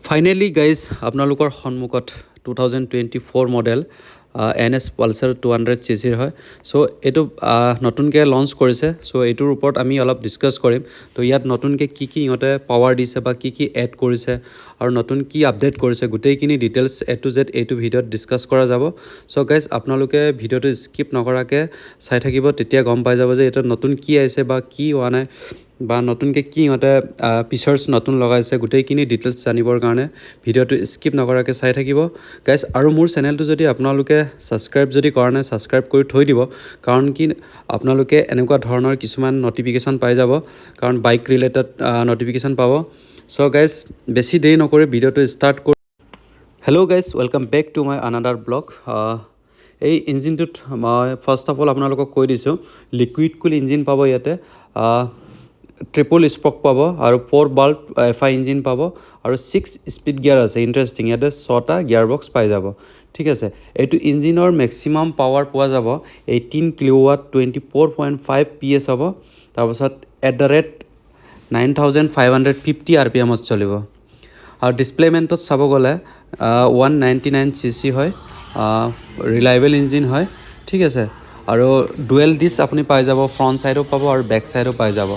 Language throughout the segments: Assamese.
ফাইনেলি গাইজ আপোনালোকৰ সন্মুখত 2024 মডেল NS Pulsar 200 চিচিৰ হয়। চ' এইটো নতুনকৈ লঞ্চ কৰিছে। চ' এইটোৰ ওপৰত আমি অলপ ডিছকাছ কৰিম। তো ইয়াত নতুনকৈ কি ইহঁতে পাৱাৰ দিছে বা কি এড কৰিছে আৰু নতুন কি আপডেট কৰিছে গোটেইখিনি ডিটেইলছ A to Z এইটো ভিডিঅ'ত ডিছকাছ কৰা যাব। চ' গাইজ আপোনালোকে ভিডিঅ'টো স্কিপ নকৰাকৈ চাই থাকিব, তেতিয়া গম পাই যাব যে এইটো নতুন কি আহিছে বা কি হোৱা নাই বা নতুনকৈ কি ইহঁতে ফিচাৰ্ছ নতুন লগাইছে গোটেইখিনি ডিটেইলছ জানিবৰ কাৰণে ভিডিঅ'টো স্কিপ নকৰাকৈ চাই থাকিব গাইজ। আৰু মোৰ চেনেলটো যদি আপোনালোকে ছাবস্ক্ৰাইব যদি কৰা নাই ছাবস্ক্ৰাইব কৰি থৈ দিব, কাৰণ কি আপোনালোকে এনেকুৱা ধৰণৰ কিছুমান নটিফিকেশ্যন পাই যাব, কাৰণ বাইক ৰিলেটেড নটিফিকেশ্যন পাব। চ' গাইজ বেছি দেৰি নকৰি ভিডিঅ'টো ষ্টাৰ্ট কৰোঁ। Hello' guys, welcome back to my another blog. এই ইঞ্জিনটোত মই ফাৰ্ষ্ট অফ অল আপোনালোকক কৈ দিছোঁ, লিকুইড কুল ইঞ্জিন পাব ইয়াতে, ট্ৰিপল স্পক পাব আৰু 4 বাল্ব FI ইঞ্জিন পাব আৰু 6 স্পীড গিয়াৰ আছে। ইণ্টাৰেষ্টিং, ইয়াতে 6টা গিয়াৰ বক্স পাই যাব। ঠিক আছে, এইটো ইঞ্জিনৰ মেক্সিমাম পাৱাৰ পোৱা যাব 18 কিলোৱাট 24.5 PS হ'ব। তাৰপাছত @9,550 RPMত চলিব। আৰু ডিছপ্লেমেণ্টত চাব গ'লে 199 cc হয়, ৰিলায়েবল ইঞ্জিন হয়। ঠিক আছে, আৰু ডুৱেল ডিস্ক আপুনি পাই যাব, ফ্ৰণ্ট ছাইডো পাব আৰু বেক ছাইডো পাই যাব।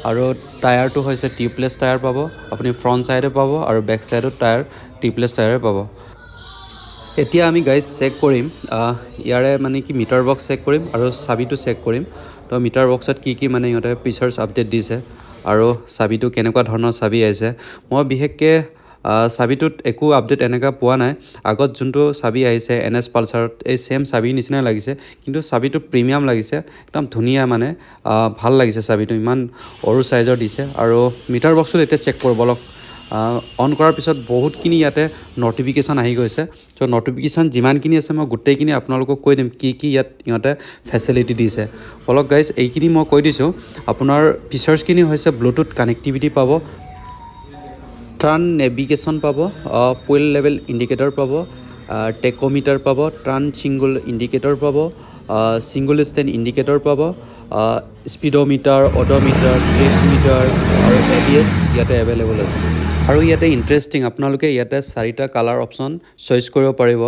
আৰু টায়াৰটো হৈছে টিউবলেছ টায়াৰ পাব, আপুনি ফ্ৰণ্ট ছাইডে পাব আৰু বেক ছাইডত টায়াৰ টিউবলেছ টায়াৰে পাব। এতিয়া আমি গাইজ চেক কৰিম, ইয়াৰে মানে কি মিটাৰ বক্স চেক কৰিম আৰু চাবিটো চেক কৰিম। তো মিটাৰ বক্সত কি মানে ইহঁতে ফিচাৰ্ছ আপডেট দিছে আৰু চাবিটো কেনেকুৱা ধৰণৰ চাবি আহিছে। মই বিশেষকৈ চাবিটোত একো আপডেট এনেকুৱা পোৱা নাই। আগত যোনটো চাবি আহিছে NS Pulsarত এই ছেম চাবিৰ নিচিনাই লাগিছে, কিন্তু চাবিটো প্ৰিমিয়াম লাগিছে, একদম ধুনীয়া, মানে ভাল লাগিছে চাবিটো, ইমান সৰু চাইজৰ দিছে। আৰু মিটাৰ বক্সটো এতিয়া চেক কৰিব অলপ। অন কৰাৰ পিছত বহুতখিনি ইয়াতে নটিফিকেশ্যন আহি গৈছে। চ' নটিফিকেশ্যন যিমানখিনি আছে মই গোটেইখিনি আপোনালোকক কৈ দিম কি ইয়াত ইহঁতে ফেচিলিটি দিছে। অলপ গাইজ এইখিনি মই কৈ দিছোঁ। আপোনাৰ ফিচাৰ্ছখিনি হৈছে ব্লুটুথ কানেক্টিভিটি পাব, ট্ৰান নেভিগেশ্যন পাব, ফুয়েল লেভেল ইণ্ডিকেটৰ পাব, টেকোমিটাৰ পাব, ট্ৰান ছিংগল ইণ্ডিকেটৰ পাব, ছিংগল ষ্টেণ্ড ইণ্ডিকেটৰ পাব, স্পীডোমিটাৰ, অডোমিটাৰ, ট্ৰিপ মিটাৰ আৰু ABS ইয়াতে এভেইলেবল আছে। আৰু ইয়াতে ইণ্টাৰেষ্টিং, আপোনালোকে ইয়াতে 4টা কালাৰ অপশ্যন চইচ কৰিব পাৰিব।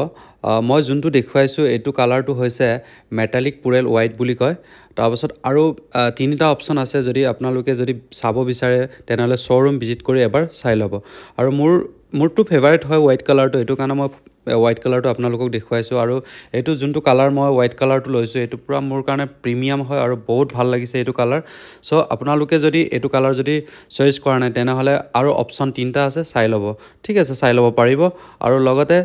মই যোনটো দেখুৱাইছোঁ এইটো কালাৰটো হৈছে মেটালিক পুৰেল হোৱাইট বুলি কয়। তাৰপাছত আৰু 3টা অপশ্যন আছে, যদি আপোনালোকে যদি চাব বিচাৰে তেনেহ'লে শ্ব'ৰুম ভিজিট কৰি এবাৰ চাই ল'ব। আৰু মোৰটো ফেভাৰেট হয় হোৱাইট কালাৰটো, এইটো কাৰণে মই হোৱাইট কালাৰটো আপোনালোকক দেখুৱাইছোঁ। আৰু এইটো যোনটো কালাৰ মই হোৱাইট কালাৰটো লৈছোঁ, এইটো পূৰা মোৰ কাৰণে প্ৰিমিয়াম হয় আৰু বহুত ভাল লাগিছে এইটো কালাৰ। চ' আপোনালোকে যদি এইটো কালাৰ যদি চইচ কৰা নাই তেনেহ'লে আৰু অপশ্যন 3টা আছে, চাই ল'ব। ঠিক আছে, চাই ল'ব পাৰিব। আৰু লগতে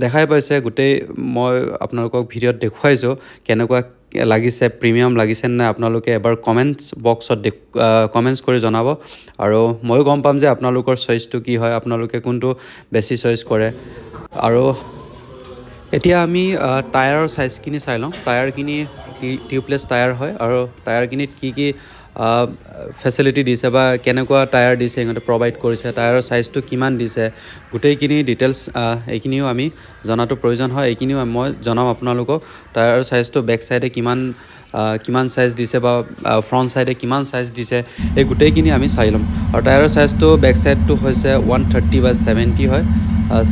দেখাই পাইছে গোটেই, মই আপোনালোকক ভিডিঅ'ত দেখুৱাইছোঁ কেনেকুৱা লাগিছে, প্ৰিমিয়াম লাগিছে নে আপোনালোকে এবাৰ কমেণ্টছ বক্সত কমেণ্টছ কৰি জনাব। আৰু ময়ো গম পাম যে আপোনালোকৰ চইচটো কি হয়, আপোনালোকে কোনটো বেছি চইচ কৰে। আৰু এতিয়া আমি টায়াৰৰ চাইজখিনি চাই লওঁ। টায়াৰখিনি টিউবলেছ টায়াৰ হয় আৰু টায়াৰখিনিত কি ফেচিলিটি দিছে বা কেনেকুৱা টায়াৰ দিছে সিহঁতে প্ৰভাইড কৰিছে, টায়াৰৰ চাইজটো কিমান দিছে, গোটেইখিনি ডিটেইলছ এইখিনিও আমি জনাটো প্ৰয়োজন হয়। এইখিনিও মই জনাম আপোনালোকক। টায়াৰৰ চাইজটো বেক চাইডে কিমান চাইজ দিছে বা ফ্ৰণ্ট চাইডে কিমান চাইজ দিছে, এই গোটেইখিনি আমি চাই ল'ম। আৰু টায়াৰৰ চাইজটো বেক চাইডটো হৈছে 130/70 হয়,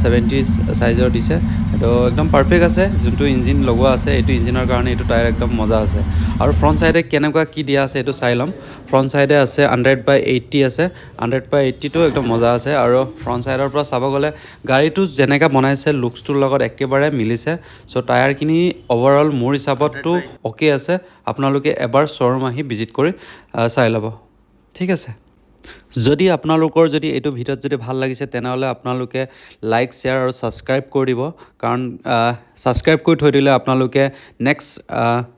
70 চাইজৰ দিছে। এইটো একদম পাৰফেক্ট আছে। যোনটো ইঞ্জিন লগোৱা আছে এইটো ইঞ্জিনৰ কাৰণে এইটো টায়াৰ একদম মজা আছে। আৰু ফ্ৰণ্ট চাইডে কেনেকুৱা কি দিয়া আছে এইটো চাই ল'ম। ফ্ৰণ্ট চাইডে আছে 100/80 আছে, 100/80টো একদম মজা আছে। আৰু ফ্ৰণ্ট চাইডৰ পৰা চাব গ'লে গাড়ীটো যেনেকৈ বনাইছে লুকছটোৰ লগত একেবাৰে মিলিছে। চ' টায়াৰখিনি অভাৰঅল মোৰ হিচাপততো অ'কে আছে। আপোনালোকে এবাৰ শ্ব'ৰুম আহি ভিজিট কৰি চাই ল'ব। ঠিক আছে, যদি আপোনালোকৰ যদি এইটো ভিডিঅ'ত যদি ভাল লাগিছে তেনেহ'লে আপোনালোকে লাইক, শ্বেয়াৰ আৰু ছাবস্ক্ৰাইব কৰি দিব, কাৰণ ছাবস্ক্ৰাইব কৰি থৈ দিলে আপোনালোকে নেক্সট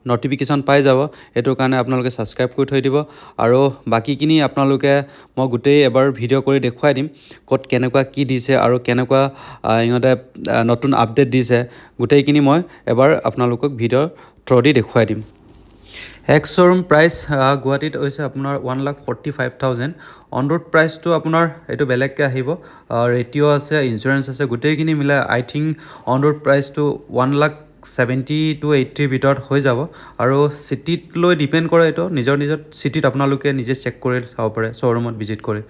নটিফিকেশ্যন পাই যাব। সেইটো কাৰণে আপোনালোকে ছাবস্ক্ৰাইব কৰি থৈ দিব। আৰু বাকীখিনি আপোনালোকে মই গোটেই এবাৰ ভিডিঅ' কৰি দেখুৱাই দিম, ক'ত কেনেকুৱা কি দিছে আৰু কেনেকুৱা ইহঁতে নতুন আপডেট দিছে, গোটেইখিনি মই এবাৰ আপোনালোকক ভিডিঅ'ৰ থ্ৰু দি দেখুৱাই দিম। এক্স শ্ব'ৰুম প্ৰাইচ গুৱাহাটীত হৈছে আপোনাৰ 1,45,000। অন ৰোড প্ৰাইচটো আপোনাৰ এইটো বেলেগকৈ আহিব, ৰেটিঅ' আছে, ইঞ্চুৰেঞ্চ আছে, গোটেইখিনি মিলাই আই থিংক অন ৰোড প্ৰাইচটো 1,70,000 to 80,000 ভিতৰত হৈ যাব। আৰু চিটিত লৈ ডিপেণ্ড কৰে, এইটো নিজৰ চিটিত আপোনালোকে নিজে চেক কৰি চাব পাৰে শ্ব'ৰুমত ভিজিট কৰি।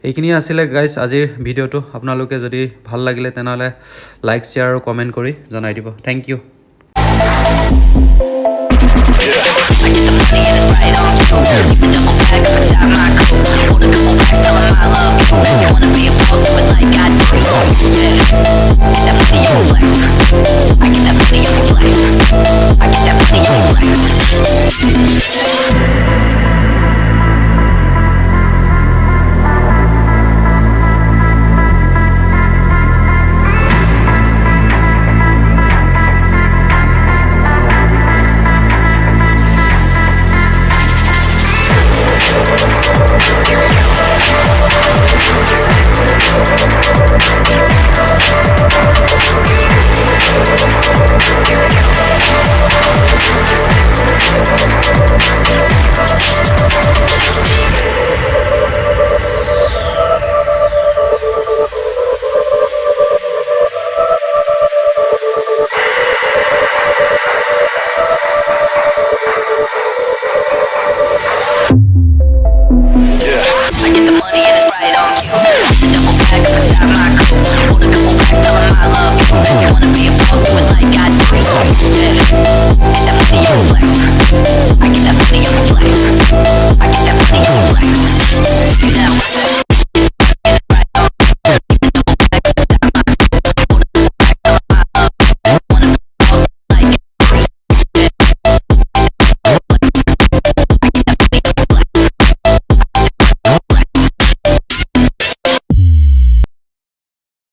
এইখিনিয়ে আছিলে গাইজ আজিৰ ভিডিঅ'টো আপোনালোকে যদি ভাল লাগিলে তেনেহ'লে লাইক শ্বেয়াৰ আৰু কমেণ্ট কৰি জনাই দিব thank you Right on, keep it double back, I got my coat, hold a couple packs, tell 'em I love you.